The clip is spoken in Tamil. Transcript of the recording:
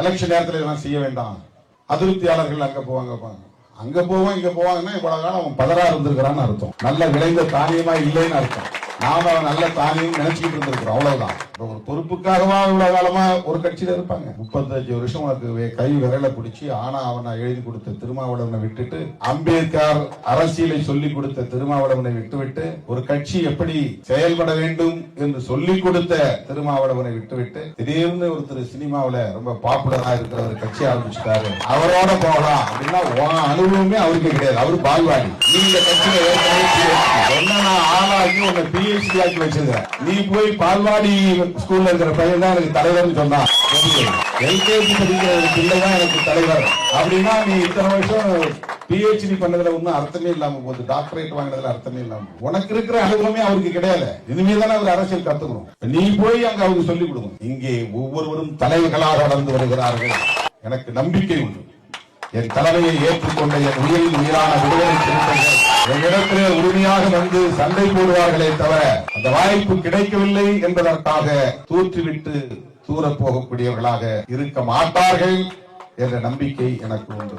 எலெக்ஷன் நேரத்தில் இதெல்லாம் செய்ய வேண்டாம். அதிருப்தியாளர்கள் அங்க போவாங்க, அங்க போவோம் இங்க போவாங்கன்னா இவ்வளவு காலம் அவன் பதறா இருந்திருக்கிறான்னு அர்த்தம். நல்ல விளைந்த தானியமா இல்லைன்னு அர்த்தம். நாம நல்ல தானியம் நினைச்சுக்கிட்டு இருந்திருக்கிறோம், அவ்வளவுதான். ஒரு பொறுப்புக்காகவா இவ்வளவு காலமா ஒரு கட்சியில இருப்பாங்க? 35 வருஷம் உனக்கு கை விரல பிடிச்சி ஆனா அவனை எழுதி கொடுத்த திருமாவளவனை விட்டுட்டு, அம்பேத்கர் அரசியலை சொல்லிக் கொடுத்த திருமாவளவனை விட்டுவிட்டு, ஒரு கட்சி எப்படி செயல்பட வேண்டும் என்று சொல்லிக் கொடுத்த திருமாவளவனை விட்டுவிட்டு, திடீர்னு ஒருத்தர் சினிமாவில ரொம்ப பாப்புலரா இருக்கிற ஒரு கட்சி ஆரம்பிச்சுட்டாரு, அவரோட போகலாம் அப்படின்னா அனுபவமே அவருக்கு கிடையாது. அவரு பால்வாடி. நீ இந்த கட்சியில ஆளாகி உன்னை PhD ஆக்கி வச்சிருக்க. நீ போய் பால்வாடி ஸ்கூல்ல இருக்கிற பையன் தான் எனக்கு தலைவர்னு சொன்னான். LKG படிக்கிற பிள்ளை தான் எனக்கு தலைவர் அப்படின்னா, நீ இத்தனை வருஷம் PhD பண்ணதுல ஒன்னும் அர்த்தமே இல்லாம போகுது. டாக்டரேட் வாங்கினதுல அர்த்தமே இல்லாம, உனக்கு இருக்கிற அனுபவமே அவருக்கு கிடையாது. இனிமே தானே அவர் அரசியல் கத்துக்கணும். நீ போய் அங்க அவங்க சொல்லிக் கொடுக்கணும். இங்கே ஒவ்வொருவரும் தலைவர்களாக வளர்ந்து வருகிறார்கள். எனக்கு நம்பிக்கை உண்டு. என் தலைமையை ஏற்றுக்கொண்ட என் உயிரின் உயிரான விடுதலை சிறுத்தைகள் என்னிடத்திலே உறுதியாக வந்து சண்டை போடுவார்களே தவிர, அந்த வாய்ப்பு கிடைக்கவில்லை என்பதற்காக தூற்றிவிட்டு தூர போகக்கூடியவர்களாக இருக்க மாட்டார்கள் என்ற நம்பிக்கை எனக்கு உண்டு.